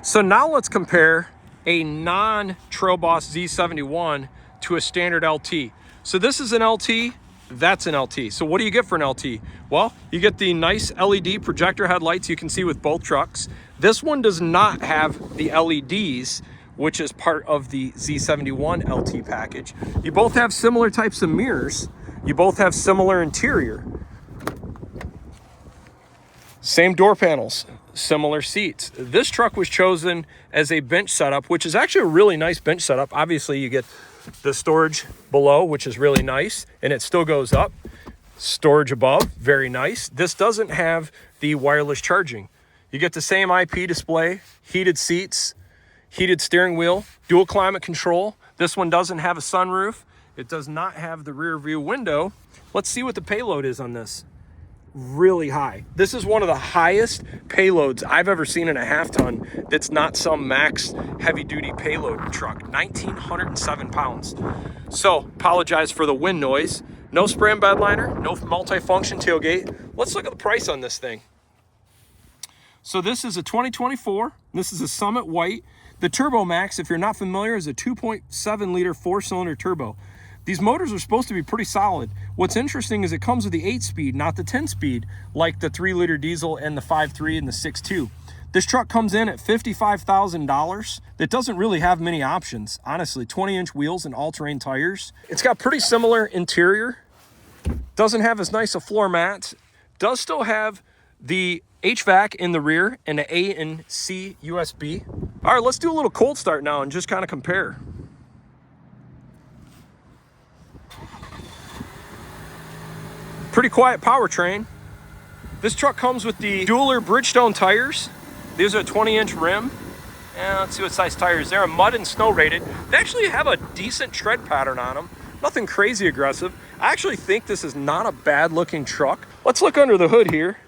So now let's compare a non-Trail Boss Z71 to a standard LT. So this is an LT, that's an LT. So what do you get for an LT? Well, you get the nice LED projector headlights you can see with both trucks. This one does not have the LEDs, which is part of the Z71 LT package. You both have similar types of mirrors. You both have similar interior. Same door panels, similar seats. This truck was chosen as a bench setup, which is actually a really nice bench setup. Obviously, you get the storage below, which is really nice, and it still goes up. Storage above, very nice. This doesn't have the wireless charging. You get the same IP display, heated seats, heated steering wheel, dual climate control. This one doesn't have a sunroof. It does not have the rear view window. Let's see what the payload is on this. Really high. This is one of the highest payloads I've ever seen in a half ton. That's not some max heavy duty payload truck. 1,907 pounds. So apologize for the wind noise. No spray and bed liner, no multi-function tailgate. Let's look at the price on this thing. So this is a 2024. This is a Summit White. The Turbomax, if you're not familiar, is a 2.7 liter 4-cylinder turbo. These motors are supposed to be pretty solid. What's interesting is it comes with the 8-speed, not the 10-speed, like the 3-liter diesel and the 5.3 and the 6.2. This truck comes in at $55,000. That doesn't really have many options, honestly. 20-inch wheels and all-terrain tires. It's got pretty similar interior. Doesn't have as nice a floor mat. Does still have the HVAC in the rear and the A and C USB. All right, let's do a little cold start now and just kind of compare. Pretty quiet powertrain. This truck comes with the Dueler Bridgestone tires. These are a 20-inch rim. And let's see what size tires. They're mud and snow rated. They actually have a decent tread pattern on them. Nothing crazy aggressive. I actually think this is not a bad looking truck. Let's look under the hood here.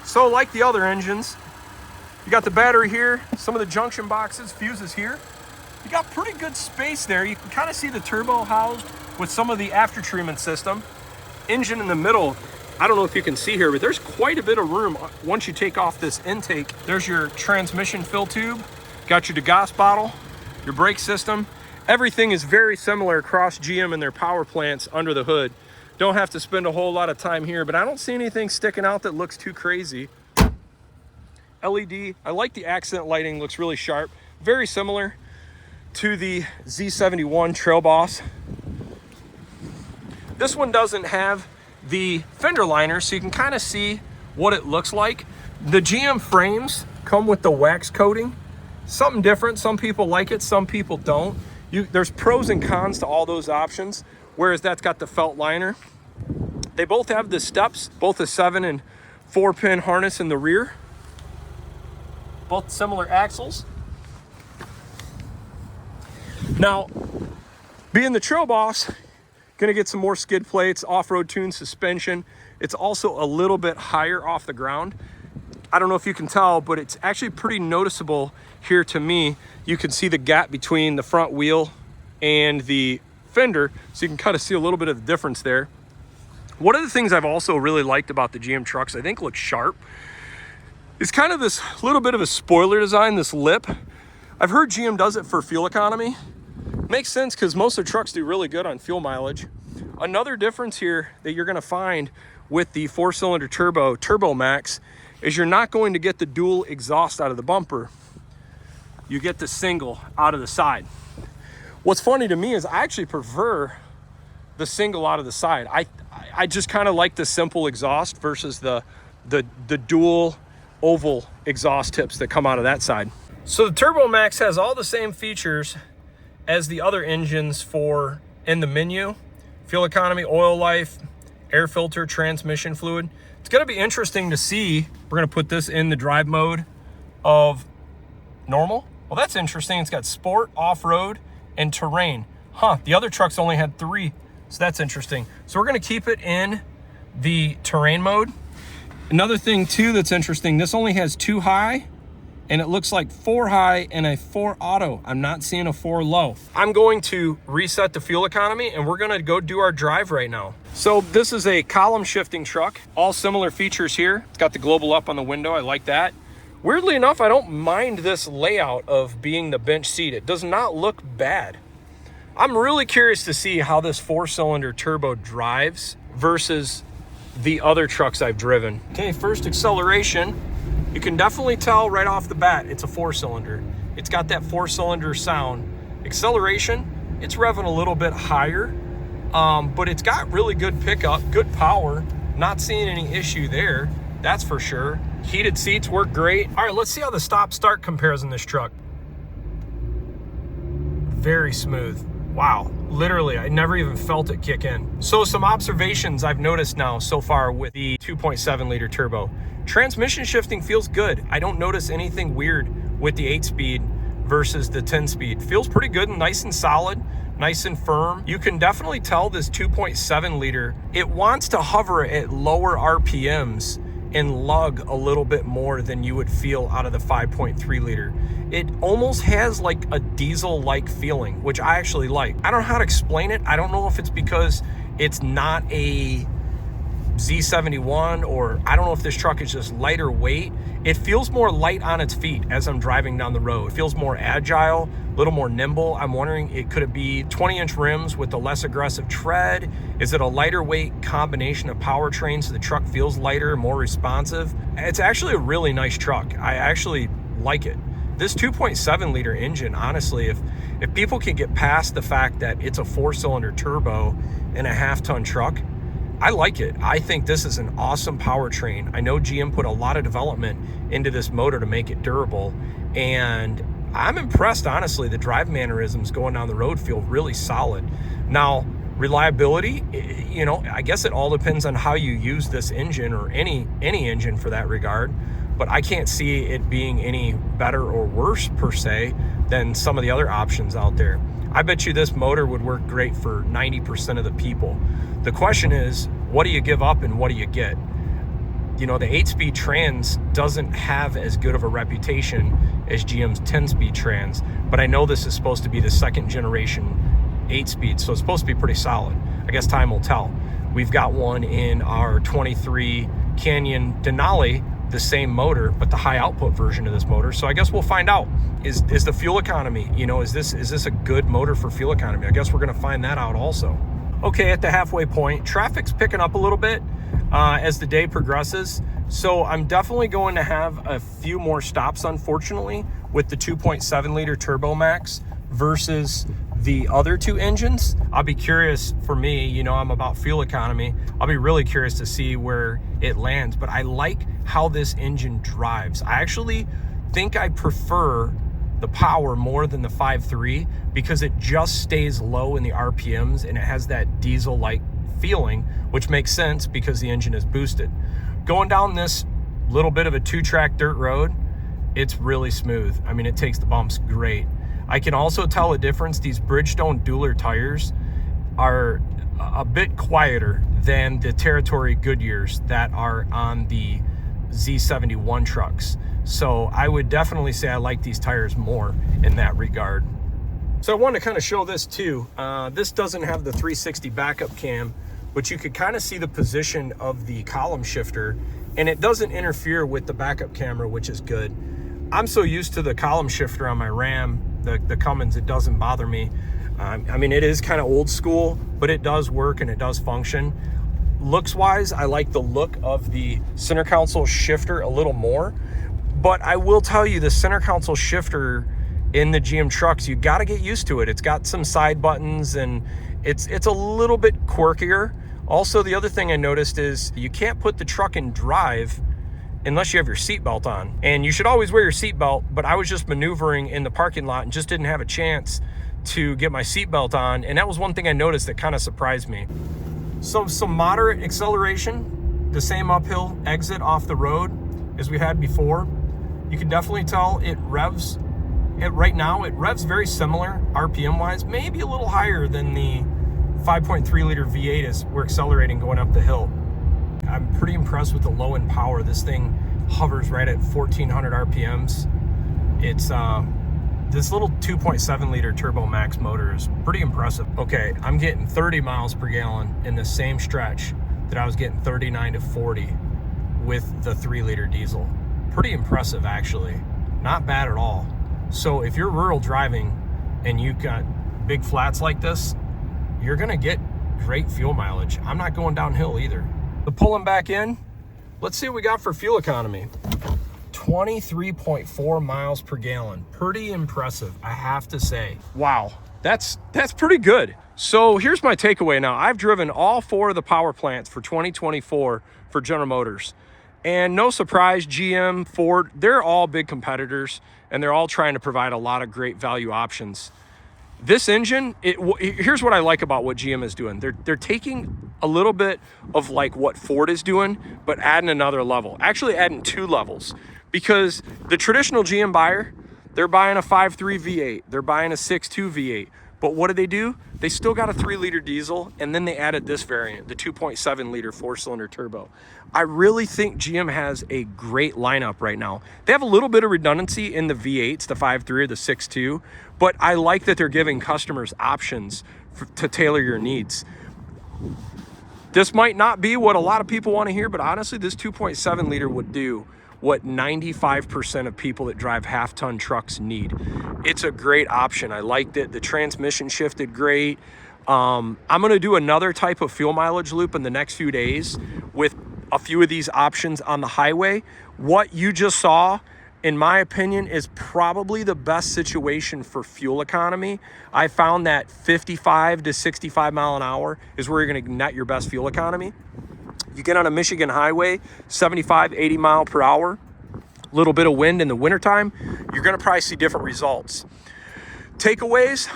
So like the other engines, you got the battery here, some of the junction boxes, fuses here. You got pretty good space there. You can kind of see the turbo housed with some of the after treatment system. Engine in the middle, I don't know if you can see here, but there's quite a bit of room once you take off this intake. There's your transmission fill tube, got your degas bottle, your brake system. Everything is very similar across GM and their power plants under the hood. Don't have to spend a whole lot of time here, but I don't see anything sticking out that looks too crazy. LED, I like the accent lighting, looks really sharp. Very similar to the Z71 Trail Boss. This one doesn't have the fender liner, so you can kind of see what it looks like. The GM frames come with the wax coating. Something different. Some people like it, some people don't. There's pros and cons to all those options, whereas that's got the felt liner. They both have the steps, both a 7 and 4-pin harness in the rear. Both similar axles. Now, being the Trail Boss, gonna get some more skid plates, off-road tuned suspension. It's also a little bit higher off the ground. I don't know if you can tell, but it's actually pretty noticeable here to me. You can see the gap between the front wheel and the fender, so you can kind of see a little bit of the difference there. One of the things I've also really liked about the GM trucks, I think look sharp, is kind of this little bit of a spoiler design, this lip. I've heard GM does it for fuel economy. Makes sense because most of the trucks do really good on fuel mileage. Another difference here that you're gonna find with the 4-cylinder turbo Turbomax is you're not going to get the dual exhaust out of the bumper. You get the single out of the side. What's funny to me is I actually prefer the single out of the side. I just kind of like the simple exhaust versus the dual oval exhaust tips that come out of that side. So the Turbomax has all the same features as the other engines in the menu. Fuel economy, oil life, air filter, transmission fluid. It's gonna be interesting to see. We're gonna put this in the drive mode of normal. Well, that's interesting. It's got sport, off-road, and terrain. The other trucks only had 3, so that's interesting. So we're gonna keep it in the terrain mode. Another thing too that's interesting, this only has 2 high, and it looks like 4 high and a 4 auto. I'm not seeing a 4 low. I'm going to reset the fuel economy and we're gonna go do our drive right now. So this is a column shifting truck, all similar features here. It's got the global up on the window, I like that. Weirdly enough, I don't mind this layout of being the bench seat. It does not look bad. I'm really curious to see how this 4-cylinder turbo drives versus the other trucks I've driven. Okay, first acceleration. You can definitely tell right off the bat it's a 4-cylinder. It's got that 4-cylinder sound. Acceleration, it's revving a little bit higher, but it's got really good pickup, good power. Not seeing any issue there, that's for sure. Heated seats work great. All right, let's see how the stop-start compares in this truck. Very smooth. Wow, literally, I never even felt it kick in. So some observations I've noticed now so far with the 2.7 liter turbo. Transmission shifting feels good. I don't notice anything weird with the 8-speed versus the 10-speed. Feels pretty good and nice and solid, nice and firm. You can definitely tell this 2.7 liter, it wants to hover at lower RPMs and lug a little bit more than you would feel out of the 5.3 liter. It almost has like a diesel-like feeling, which I actually like. I don't know how to explain it. I don't know if it's because it's not a Z71, or I don't know if this truck is just lighter weight. It feels more light on its feet as I'm driving down the road. It feels more agile, a little more nimble. I'm wondering, could it be 20-inch rims with a less aggressive tread? Is it a lighter weight combination of powertrain so the truck feels lighter, more responsive? It's actually a really nice truck. I actually like it. This 2.7 liter engine, honestly, if people can get past the fact that it's a 4-cylinder turbo in a half-ton truck, I like it. I think this is an awesome powertrain. I know GM put a lot of development into this motor to make it durable, and I'm impressed, honestly. The drive mannerisms going down the road feel really solid. Now, reliability, you know, I guess it all depends on how you use this engine, or any engine for that regard, but I can't see it being any better or worse per se than some of the other options out there. I bet you this motor would work great for 90% of the people. The question is, what do you give up and what do you get? You know, the 8-speed trans doesn't have as good of a reputation as GM's 10-speed trans, but I know this is supposed to be the 2nd generation 8-speed, so it's supposed to be pretty solid. I guess time will tell. We've got one in our 23 Canyon Denali, the same motor, but the high output version of this motor. So I guess we'll find out. Is the fuel economy, you know, is this a good motor for fuel economy? I guess we're gonna find that out also. Okay, at the halfway point, traffic's picking up a little bit as the day progresses. So I'm definitely going to have a few more stops, unfortunately, with the 2.7 liter Turbomax versus the other two engines. I'll be curious, for me, you know, I'm about fuel economy. I'll be really curious to see where it lands, but I like how this engine drives. I actually think I prefer the power more than the 5.3 because it just stays low in the RPMs and it has that diesel-like feeling, which makes sense because the engine is boosted. Going down this little bit of a 2-track dirt road, it's really smooth. I mean, it takes the bumps great. I can also tell a difference. These Bridgestone Dueler tires are a bit quieter than the Territory Goodyears that are on the Z71 trucks. So I would definitely say I like these tires more in that regard. So I want to kind of show this too. This doesn't have the 360 backup cam, but you could kind of see the position of the column shifter, and it doesn't interfere with the backup camera, which is good. I'm so used to the column shifter on my Ram, the Cummins, it doesn't bother me. I mean, it is kind of old school, but it does work and it does function. Looks wise, I like the look of the center console shifter a little more, but I will tell you the center console shifter in the GM trucks, you got to get used to it. It's got some side buttons and it's a little bit quirkier. Also, the other thing I noticed is you can't put the truck in drive unless you have your seatbelt on. And you should always wear your seatbelt, but I was just maneuvering in the parking lot and just didn't have a chance to get my seatbelt on. And that was one thing I noticed that kind of surprised me. So some moderate acceleration, the same uphill exit off the road as we had before. You can definitely tell it revs. Right now, it revs very similar RPM wise, maybe a little higher than the 5.3 liter V8 as we're accelerating going up the hill. I'm pretty impressed with the low end power. This thing hovers right at 1400 RPMs. It's this little 2.7 liter Turbomax motor is pretty impressive. Okay, I'm getting 30 miles per gallon in the same stretch that I was getting 39 to 40 with the 3 liter diesel. Pretty impressive, actually. Not bad at all. So if you're rural driving and you've got big flats like this, you're gonna get great fuel mileage. I'm not going downhill either. So pulling back in, let's see what we got for fuel economy. 23.4 miles per gallon. Pretty impressive, I have to say. Wow, that's pretty good. So here's my takeaway now. I've driven all 4 of the power plants for 2024 for General Motors. And no surprise, GM, Ford, they're all big competitors, and they're all trying to provide a lot of great value options. This engine, here's what I like about what GM is doing. They're taking a little bit of like what Ford is doing, but adding another level. Actually adding 2 levels, because the traditional GM buyer, they're buying a 5.3 V8, they're buying a 6.2 V8. But what do? They still got a 3 liter diesel, and then they added this variant, the 2.7 liter 4-cylinder turbo. I really think GM has a great lineup right now. They have a little bit of redundancy in the V8s, the 5.3 or the 6.2, but I like that they're giving customers options to tailor your needs. This might not be what a lot of people want to hear, but honestly, this 2.7 liter would do what 95% of people that drive half-ton trucks need. It's a great option. I liked it. The transmission shifted great. I'm gonna do another type of fuel mileage loop in the next few days with a few of these options on the highway. What you just saw, in my opinion, is probably the best situation for fuel economy. I found that 55 to 65 mile an hour is where you're gonna net your best fuel economy. You get on a Michigan highway, 75, 80 mile per hour, a little bit of wind in the wintertime, you're gonna probably see different results. Takeaways,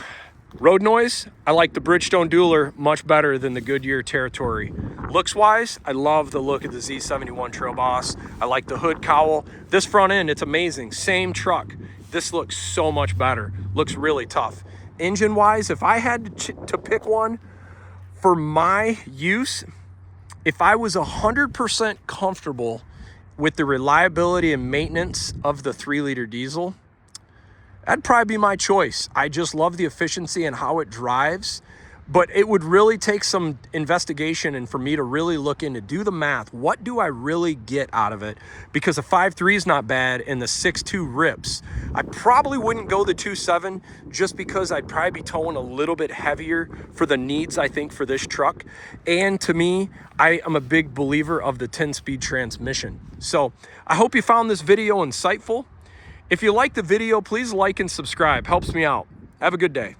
road noise, I like the Bridgestone Dueler much better than the Goodyear Territory. Looks wise, I love the look of the Z71 Trail Boss. I like the hood cowl. This front end, it's amazing, same truck. This looks so much better, looks really tough. Engine wise, if I had to pick one for my use, if I was 100% comfortable with the reliability and maintenance of the 3 liter diesel, that'd probably be my choice. I just love the efficiency and how it drives, but it would really take some investigation and for me to really look into, do the math. What do I really get out of it? Because the 5.3 is not bad and the 6.2 rips. I probably wouldn't go the 2.7 just because I'd probably be towing a little bit heavier for the needs, I think, for this truck. And to me, I am a big believer of the 10-speed transmission. So I hope you found this video insightful. If you like the video, please like and subscribe. Helps me out. Have a good day.